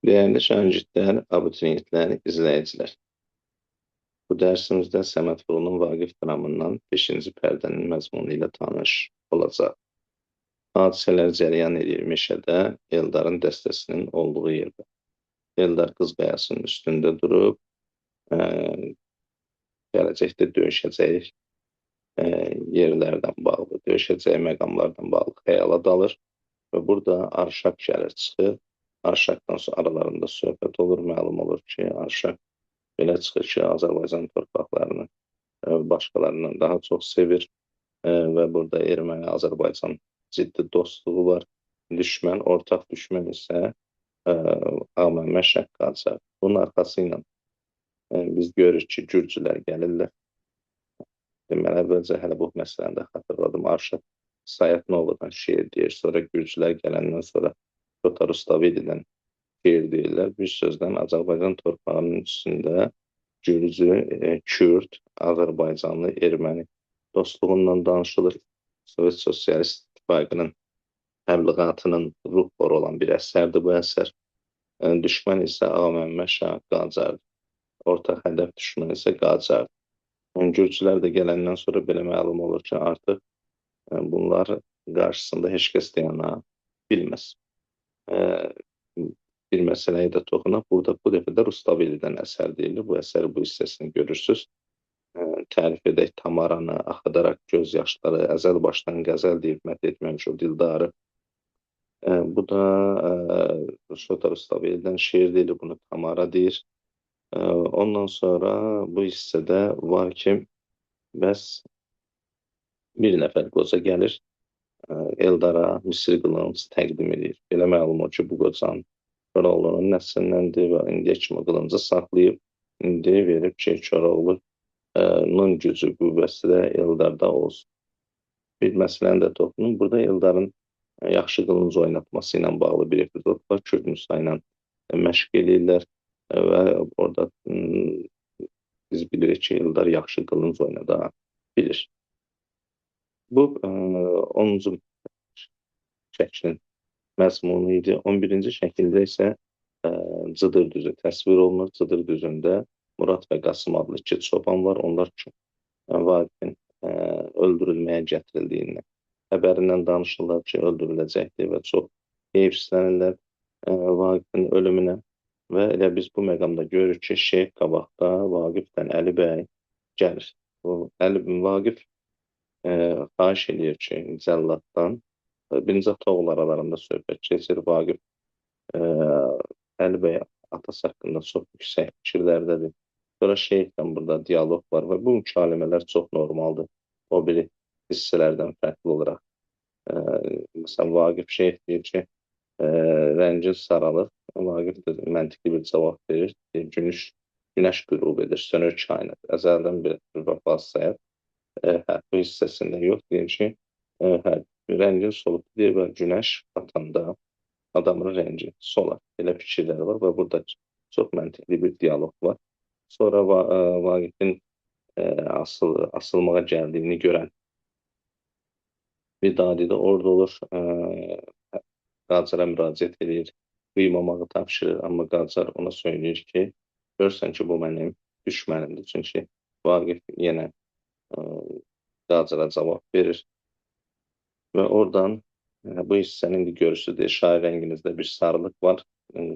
Değerli şagirdler, abituriyentler, izləyicilər. Bu dərsimizdə Səməd Vurğunun Vaqif dramından 5-ci pərdənin məzmunu ilə tanış olacaq. Hadisələr cərəyan edir meşədə, Eldarın dəstəsinin olduğu yerdə. Eldar qız qayasının üstündə durub, gələcəkdə döyüşəcək yerlərdən bağlı, döyüşəcək məqamlardan bağlı xəyala dalır və burada Arşak gəlir, çıxır. Arşakdan sonra aralarında söhbət olur, məlum olur ki, Arşak belə çıxır ki, Azərbaycan torpaqlarını başqalarından daha çox sevir və burada Erməni-Azərbaycan ciddi dostluğu var. Düşmən, ortaq düşmən isə Ağməhəmməd Şah Qacar. Bunun arxası ilə biz görürük ki, Gürcülər gəlirlər. Deməli, əvvəlcə hələ bu məsələni də xatırladım. Arşak Sayatnovadan şeir deyir, sonra Gürcülər gələndən sonra Kotar Rustavelidən şeir deyirlər. Bir sözdən Azərbaycan torpağının üstündə Gürcü, Kürd, Azərbaycanlı, Erməni dostluğundan danışılır. Sovet Sosialist İttifaqının təbliğatının ruhları olan bir əsərdir bu əsər. Düşmən isə Ağaməhəmməd Şah Qacardır. Ortaq hədəf düşmən isə Qacardır. Gürcülər də gələndən sonra belə məlum olur ki, artıq bunlar qarşısında heç kəs dayana bilməz. Bir məsələyə də toxunaq. Burada bu dəfə də Rustavelidən əsər deyilir. Bu əsəri bu hissəsini görürsünüz. Tərif edək Tamaranı, axıdaraq göz yaşları, əzəl başdan qəzəl deyib mət etməmiş o dildarı. Bu da Kotar Rustavelidən şeir deyilir, bunu Tamara deyir. Ondan sonra bu hissədə var ki, bəs bir nəfər qoca gəlir, Eldara Misir qılıncı təqdim edir. Belə məlum o ki, bu qocanın Koroğlunun nəslindəndir və indiyə kimi qılıncı saxlayıb, indi verib ki, Koroğlunun gücü, qüvvəsi də Eldarda olsun. Bir məsələni də toxunum. Burada Eldarın yaxşı qılınc oynatması ilə bağlı bir epizod var. Kürd Musa ilə məşq edirlər və orada biz bilirik ki, Eldar yaxşı qılınc oynada bilir. Bu 10-cu şəklin məzmunu idi. 11-ci şəkildə isə Cıdır düzü təsvir olunur. Cıdır düzündə Murad və Qasım adlı iki çoban var. Onlar ki, Vaqifin öldürülməyə gətirildiyindən xəbərindən danışırlar ki, öldürüləcəkdir və çox heyfsilənirlər Vaqifin ölümünə. Və elə biz bu məqamda görürük ki, Şeyx qabaqda Vaqifdən Əli bəy gəlir. Vaqif xahiş edir ki, cəlladdan birinci ata-oğul aralarında söhbət keçir. Vaqif Əli bəy atası haqqında çox yüksək fikirlərdədir. Sonra Şeyxdən burada diyaloq var və bu mükaləmələr çox normaldır. O biri hissələrdən fərqli olaraq. Məsələn, Vaqif Şeyx deyir ki, rəngin saralır. Vaqif də məntiqli bir cavab verir. Günəş qürub edir, sönür kainat. Əzəldən bir vəfası sayır. Bu hissəsində yox, deyir ki, rəngin solub deyir və günəş batanda adamın rəngi solar. Belə fikirləri var və burada çox məntiqli bir diyaloq var. Sonra Vaqifin asılmağa gəldiyini görən Vidadi də orada olur. Qacara müraciət edir, qıymamağı tapşırır. Amma Qacar ona söyləyir ki, görürsən ki, bu mənim düşmənimdir. Çünki Vaqif yenə Qacara cavab verir. Və oradan bu hissənin indi görürsünüz, şair rənginizdə bir sarılıq var.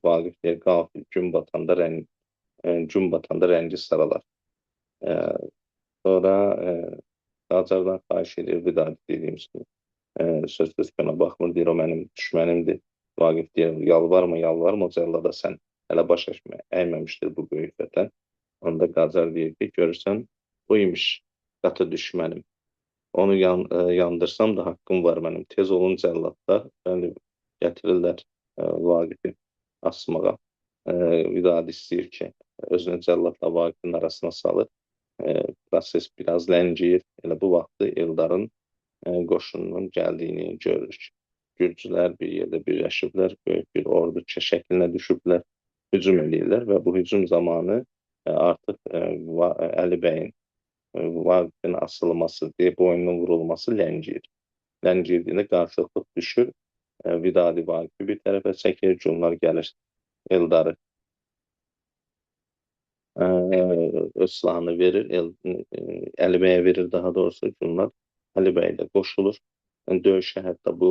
Vaqif deyir, qafil gün batanda rəngi saralar. Sonra Qacardan xahiş edir, Vidadi dediyimiz kimi. Söz düzgünə baxmır, deyir, o mənim düşmənimdir. Vaqif deyir, yalvarma, o cəllada sən hələ baş əyməmişdir bu böyük vətən. Onda Qacar deyir ki, görürsən, bu imiş qatı düşmənim. Onu yandırsam da haqqım var mənim. Tez olun cəlladlar, gətirirlər Vaqifi asmağa. Vidadi istəyir ki, özünü cəlladla Vaqifin arasına salır. Proses biraz ləngiyir. Elə bu vaxtı Eldarın qoşununun gəldiyini görürük. Gürcülər bir yerdə birləşiblər, böyük bir ordu şəklinə düşüblər, hücum edirlər və bu hücum zamanı artıq Əli bəyin Vaqifin asılması, boynunun vurulması ləngiyir. Ləngiyirdiğinde qarşılıqlıq düşür. Vidadi Vaqifi bir tərəfə çəkir, onlar gəlir Eldarı öz silahını verir, Əli bəyə verir daha doğrusu. Gülnar Əli bəy ilə qoşulur. Döyüşə hətta bu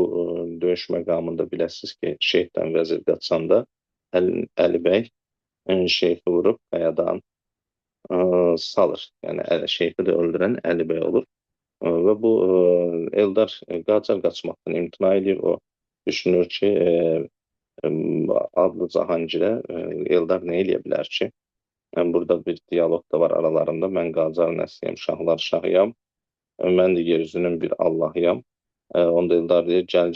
döyüş məqamında biləsiniz ki, Şeyxdən vəzir qaçanda Əli bəy Şeyxi vurub qayadan salır. Yəni Şeyxi də öldürən Əli bəy olur. Və bu Eldar Qacar qaçmaqdan imtina edir. O düşünür ki, adlı Cahangirə Eldar nə eləyə bilər ki? Burada bir diyalog da var aralarında. Mən Qacar nəsliyəm, şahlar şahıyam. Mən də yer üzünün bir Allahıyam. Onda Eldar deyir, gəl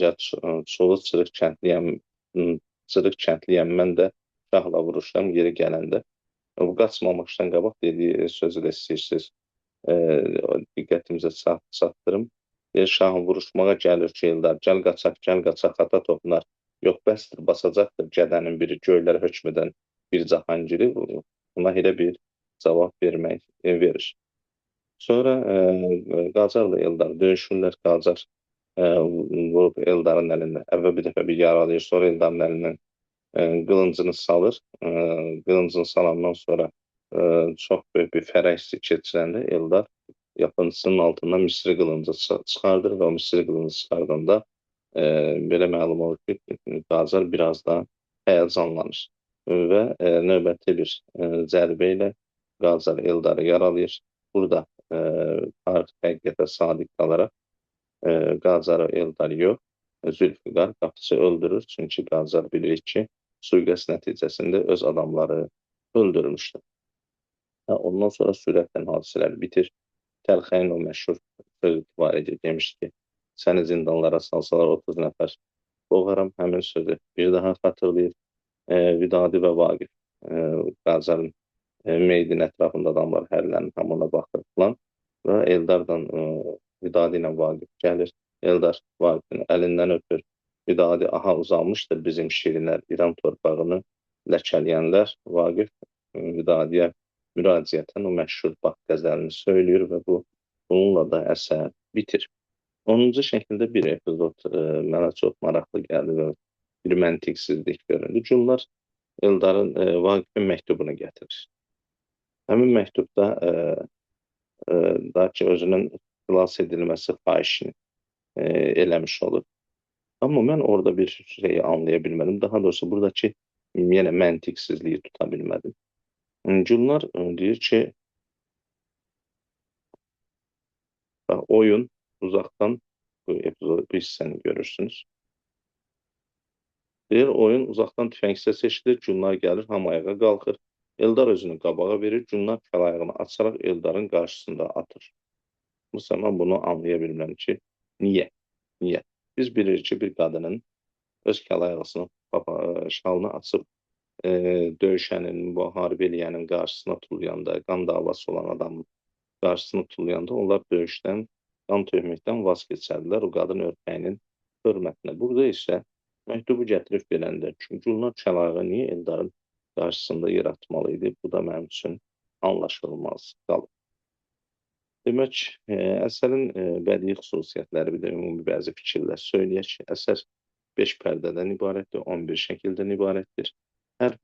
çolu çırıq kəndliyəm, mən də şahla vuruşam yeri gələndə. Bu qaçmamışdan qabaq dediyi sözü də istəyirsiniz. Diqqətimizə çatdırım. Şahın vuruşmağa gəlir ki, Eldar, gəl qaçaq, ata toxunar. Yox, bəsdir, basacaqdır gədənin biri, göylər hökm edən bir Cahangiri. Buna elə bir cavab verir. Sonra Qacarla Eldar döyüşürlər. Qacar vurub Eldarın əlində. Əvvəl bir dəfə bir yaralayır, sonra Eldarın əlindən qılıncını salır. Qılıncını salandan sonra çox böyük bir fərəh keçirəndə Eldar yapıncısının altından Misri qılıncı çıxardır və o Misri qılıncı çıxardanda belə məlum olur ki, Qacar biraz da həyəcanlanır və növbəti bir zərbə ilə Qacar Eldarı yaralayır. Burada tarix həqiqətə sadiq qalaraq Qacarı Eldar yox, Zülfiqar qapıçı öldürür. Çünki Qacar bilir ki, sui-qəsd nəticəsində öz adamları öldürmüşdür. Ondan sonra sürətlə hadisələr bitir. Təlxəyin o məşhur söz var edir, demiş ki, səni zindanlara salsalar 30 nəfər boğaram, həmin sözü bir daha xatırlayır. Vidadi və Vaqif Qacarın meydin ətrafında adamlar hərlənir, hamına baxır falan və Eldardan Vidadi ilə Vaqif gəlir. Eldar Vaqifin əlindən öpür. Vidadi, aha uzanmışdır bizim şirinlər, İran torpağını ləkələyənlər. Vaqif Vidadiyə müraciətən o məşhur Bax qəzəlini söyləyir və bununla da əsər bitir. 10-cu şəkildə bir epizod mənə çox maraqlı gəldi və bir məntiqsizlik göründü. Gülnar Eldarın Vaqifin məktubunu gətirir. Həmin məktubda daha ki, özünün xilas edilməsi xahişini eləmiş olur. Amma mən orada bir şeyi anlaya bilmədim. Daha doğrusu buradakı yenə məntiqsizliyi tuta bilmədim. Gülnar deyir ki, oyun uzaqdan bu hissəni görürsünüz. Deyir, oyun uzaqdan tüfəngsə seçilir, Gülnar gəlir, hamı ayağa qalxır. Eldar özünü qabağa verir, Gülnar kəlayağını açaraq Eldarın qarşısında atır. Bu zaman bunu anlaya bilmirəm ki, niyə? Biz bilirik ki, bir qadının öz kəlayağısını, şalını açıb döyüşənin, bu harbi eləyənin qarşısına tullayanda, qan davası olan adamın qarşısına tullayanda onlar döyüşdən, qan töhməkdən vaz keçərlər o qadın örpəyinin hörmətinə. Burada isə məktubu gətirib verəndə, çünki Gülnar kəlayağı niyə Eldarın qarşısında yer atmalı idi? Bu da mənim üçün anlaşılmaz qalıb. Demək, əsərin bədii xüsusiyyətləri, bir də ümumi bəzi fikirlər söyləyək ki, əsər 5 pərdədən ibarətdir, 11 şəkildən ibarətdir. Hər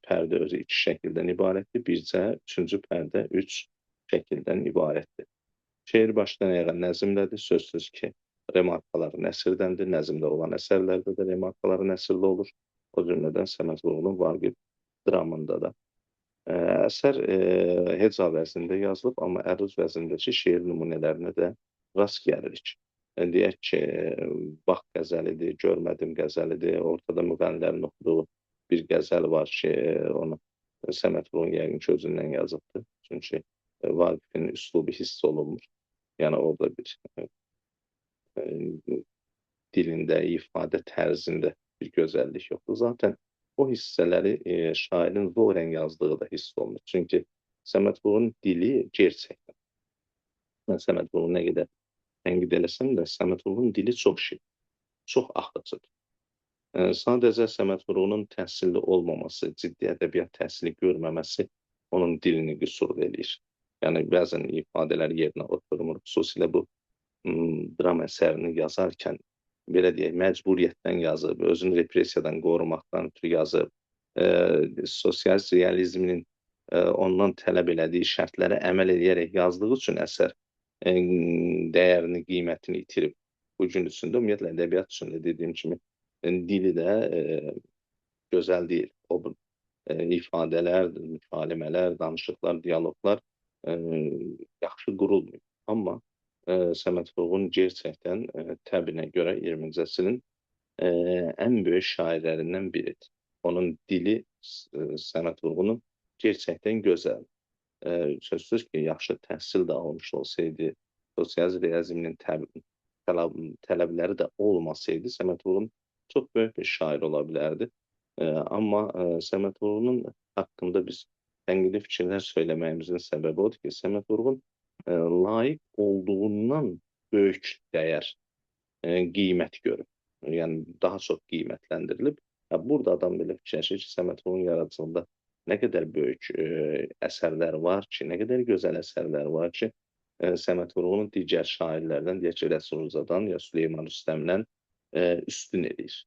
pərdə özü 2 şəkildən ibarətdir, bircə 3-cü pərdə 3 şəkildən ibarətdir. Şeir başdan ayağa nəzmlədir, sözsüz ki, remarkaları nəsirdəndir, nəzmdə olan əsərlərdə də remarkaları nəsirdə olur. O cümlədən Səməd Vurğunun Vaqif dramında da. Əsər heca vəznində yazılıb, amma əruz vəznindəki şeir nümunələrinə də rast gəlirik. Deyək ki, Bax qəzəlidir, Görmədim qəzəlidir, ortada müğənnilərin oxuduğu bir qəzəl var ki, onu Səməd Vurğun yəqin ki, özündən yazıbdır. Çünki Vaqifin üslubu hiss olunmur. Yəni, orada bir dilində, ifadə tərzində bir gözəllik yoxdur. Zaten o hissələri şairin zoren yazdığı da hiss olunur. Çünki Səməd Vurğunun dili gerçəkdən. Mən Səməd Vurğunu nə qədər tənqid eləsəm də, Səməd Vurğunun dili çox şirin, çox axıcıdır. Sadəcə Səməd Vurğunun təhsilli olmaması, ciddi ədəbiyyat təhsili görməməsi onun dilini qüsurlu eləyir. Yəni, bəzən ifadələr yerinə oturmur. Xüsusilə bu dram əsərini yazarkən, belə deyək, məcburiyyətdən yazıb, özünü repressiyadan qorumaqdan ötürü yazıb, sosialist realizminin ondan tələb elədiyi şərtlərə əməl edərək yazdığı üçün əsər dəyərini, qiymətini itirib. Bu gün üstündə ümumiyyətlə ədəbiyyat üstündə dediyim kimi dili də gözəl deyil. O ifadələr, mükaləmələr, danışıqlar, dialoqlar yaxşı qurulmuyor. Amma Səməd Vurğun gerçəkdən təbinə görə 20-ci əsrin ən böyük şairlərindən biridir. Onun dili Səməd Vurğunun gerçəkdən gözəl. Sözsüz ki, yaxşı təhsil də almış olsaydı, sosial realizminin tələbləri də olmasaydı, Səməd Vurğun çox böyük bir şair ola bilərdi. Amma Səməd Vurğunun haqqında biz tənqidi fikirlər söyləməyimizin səbəbi odur ki, Səməd Vurğun layiq olduğundan böyük dəyər, qiymət görüb. Yəni, daha çox qiymətləndirilib. Burada adam belə fikirləşir ki, Səməd Vurğunun yaradıcılığında nə qədər böyük əsərlər var ki, nə qədər gözəl əsərlər var ki, Səməd Vurğunun digər şairlərdən, deyək ki, Rəsul Rzadan ya Süleyman Rüstəmdən üstün edir.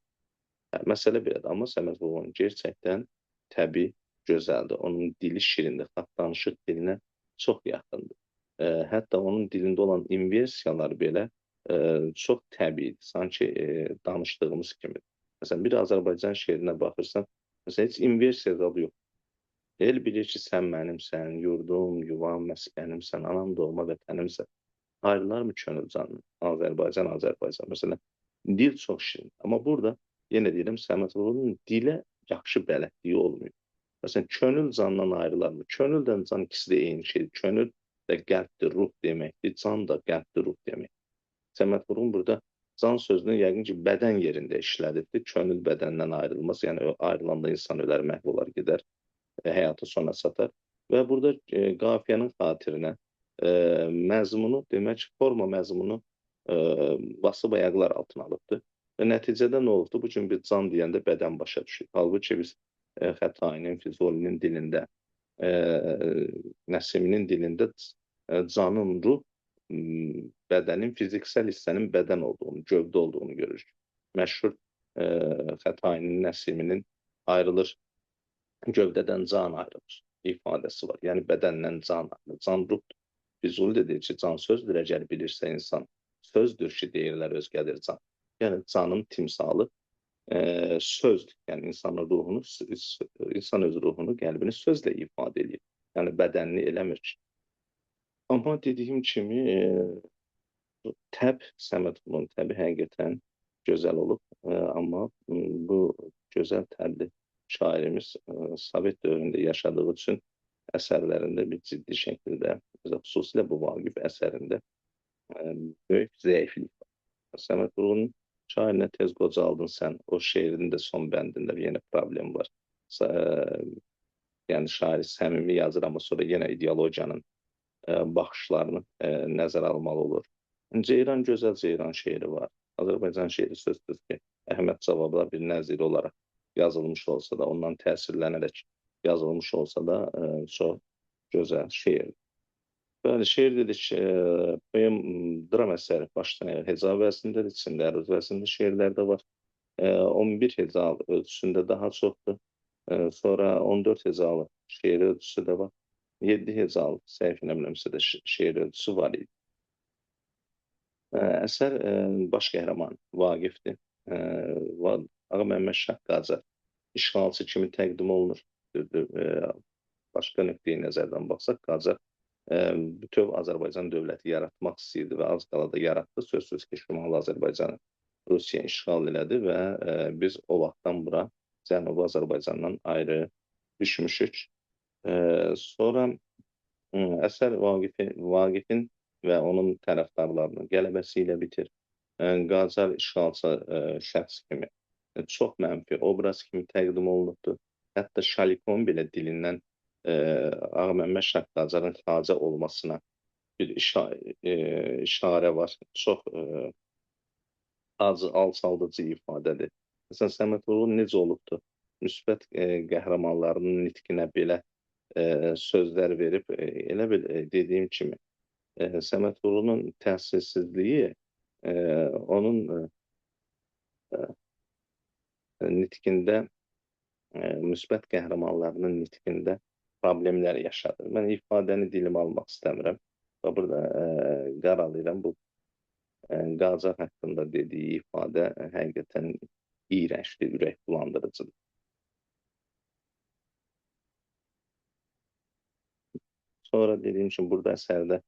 Məsələ belədir, amma Səməd Vurğun gerçəkdən təbii, gözəldir. Onun dili şirindir, xalq danışıq dilinə çox yaxındır. Hətta onun dilində olan inversiyalar belə çox təbiidir, sanki danışdığımız kimidir. Məsələn, bir Azərbaycan şeirinə baxırsan, məsələn, heç inversiya zadı yox. El bilir ki, sən mənimsən, yurdum, yuvam, məskənimsən, anam doğma vətənimsən. Ayrılar mı könül canım? Azərbaycan, Azərbaycan. Məsələn, dil çox şirin. Amma burada, yenə deyirəm, Səməd Vurğunun dilə yaxşı bələdliyi olmuyor. Məsələn, könül candan ayrılar mı? Könüldən can ikisi də eyni şeydir. Könül də qəlbdir, ruh deməkdir, can da qəlbdir, ruh deməkdir. Səməd Vurğun burada can sözünü yəqin ki, bədən yerində işlədibdir. Könül bədəndən ayrılmaz. Yəni, ayrılanda insan ölər, məhv olar, gedər, həyatı sona çatar. Və burada qafiyənin xatirinə məzmunu, demək, forma məzmunu basıb ayaqlar altına alıbdır. Və nəticədə nə olubdur? Bu gün bir can deyəndə bədən başa düşür. Halbuki biz Xətainin, Füzulinin dilində, Nəsiminin dilində canın, ruh, bədənin, fiziksel hissənin bədən olduğunu, gövdə olduğunu görürük. Məşhur Xətainin, Nəsiminin ayrılır, gövdədən can ayrılır ifadəsi var. Yəni, bədəndən can ayrılır. Can ruhdur. Füzuli də deyir ki, can sözdür, əgər bilirsə insan. Sözdür ki, deyirlər özgədir can. Yəni, canın timsalı sözdür. Yəni, insanın ruhunu, insan öz ruhunu, qəlbini sözlə ifadə edir. Yəni, bədənini eləmir ki. Amma dediyim kimi, Səməd Vurğunun təbi həqiqətən gözəl olub. Amma bu gözəl təbli şairimiz Sovet dövründə yaşadığı üçün əsərlərində bir ciddi şəkildə, xüsusilə bu Vaqif əsərində böyük zəiflik var. Səməd Vurğunun şairinə tez qocaldın sən, o şeirin də son bəndində yenə problem var. Yəni, şair səmimi yazır, amma sonra yenə ideologiyanın baxışlarını nəzərə almalı olur. Ceyran gözəl Ceyran şeiri var. Azərbaycan şeiri sözsüz ki, Əhməd Cavablar bir nəziri olaraq yazılmış olsa da, ondan təsirlənərək yazılmış olsa da çox gözəl şeirdir. Bəli, şeir dedik, poem, dram əsəri başlanır. Heca vəznindədir, içində əruz vəznində şeirlər də var. 11 hecalı ölçüsündə daha çoxdur. Sonra 14 hecalı şeir ölçüsü də var. 7 hecalı, səhv eləmirəmsə də şeir ölçüsü var idi. Əsər baş qəhrəman Vaqifdir. Ağa Məmməd Şah Qacar işğalçı kimi təqdim olunur. Başqa nöqteyi nəzərdən baxsaq, Qacar bütöv Azərbaycan dövləti yaratmaq istəyirdi və az qala da yaratdı. Sözsüz ki, Şimali Azərbaycanı Rusiya işğal elədi və biz o vaxtdan bura Cənubi Azərbaycandan ayrı düşmüşük. Sonra əsər Vaqifin və onun tərəfdarlarının qələbəsi ilə bitir. Qacar işğalçı şəxs kimi çox mənfi obraz kimi təqdim olunubdur. Hətta Şalikon belə dilindən Ağa Məmməd Şah Qacarın xacə olmasına bir işarə var. Çox alçaldıcı ifadədir. Məsələn, Səməd Vurğun necə olubdur? Müsbət qəhrəmanlarının nitqinə belə sözlər verib, elə bil dediyim kimi, Səməd Vurğunun təhsilsizliyi onun nitqində müsbət qəhrəmanlarının nitqində problemlər yaşadır. Mən ifadəni dilimə almaq istəmirəm və burada qaralayıram bu Qacar haqqında dediyi ifadə həqiqətən iyrəncdir, ürək bulandırıcıdır. Sonra dediyim kimi burada əsərdə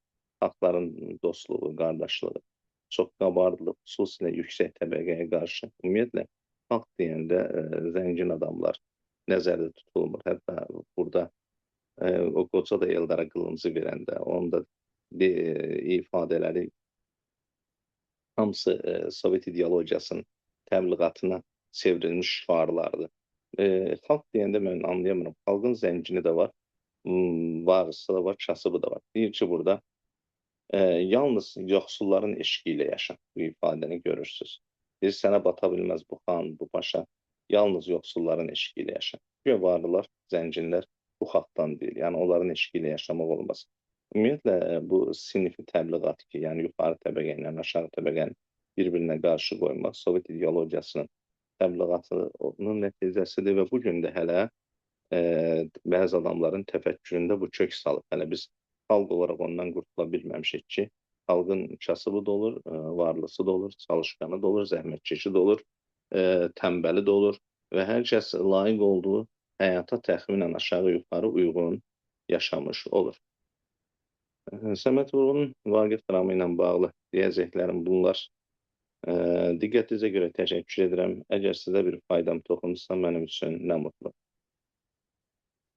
xalqların dostluğu, qardaşlığı çox qabardılıb, xüsusilə yüksək təbəqəyə qarşı. Ümumiyyətlə, xalq deyəndə zəngin adamlar nəzərdə tutulmur. Hətta burada o qoca da Eldara qılıncı verəndə, onun da ifadələri hamısı Sovet ideologiyasının təbliğatına çevrilmiş şüarlardır. Xalq deyəndə mən anlayamıram. Xalqın zəngini də var, varlısı da var, kasıbı da var. Deyir ki, burada yalnız yoxsulların eşqi ilə yaşa. Bu ifadəni görürsünüz. Deyir, sənə bata bilməz bu xan, bu paşa. Yalnız yoxsulların eşqi ilə yaşa. Güya varlılar, zənginlər bu xalqdan deyil. Yəni, onların eşqi ilə yaşamaq olmaz. Ümumiyyətlə, bu sinifi təbliğat ki, yəni yuxarı təbəqə ilə aşağı təbəqəni bir-birinə qarşı qoymaq Sovet ideologiyasının təbliğatının nəticəsidir və bu gün də hələ bəzi adamların təfəkküründə bu kök salıb. Hələ biz xalq olaraq ondan qurtula bilməmişik ki, xalqın kasıbı da olur, varlısı da olur, çalışqanı da olur, zəhmətkeşi də olur, tənbəli də olur və hər kəs layiq olduğu həyata təxminən aşağı-yuxarı uyğun yaşamış olur. Səməd Vurğunun Vaqif dramı ilə bağlı deyəcəklərim bunlar. Diqqətinizə görə təşəkkür edirəm. Əgər sizə bir faydam toxunsa, mənim üçün nə mutlu.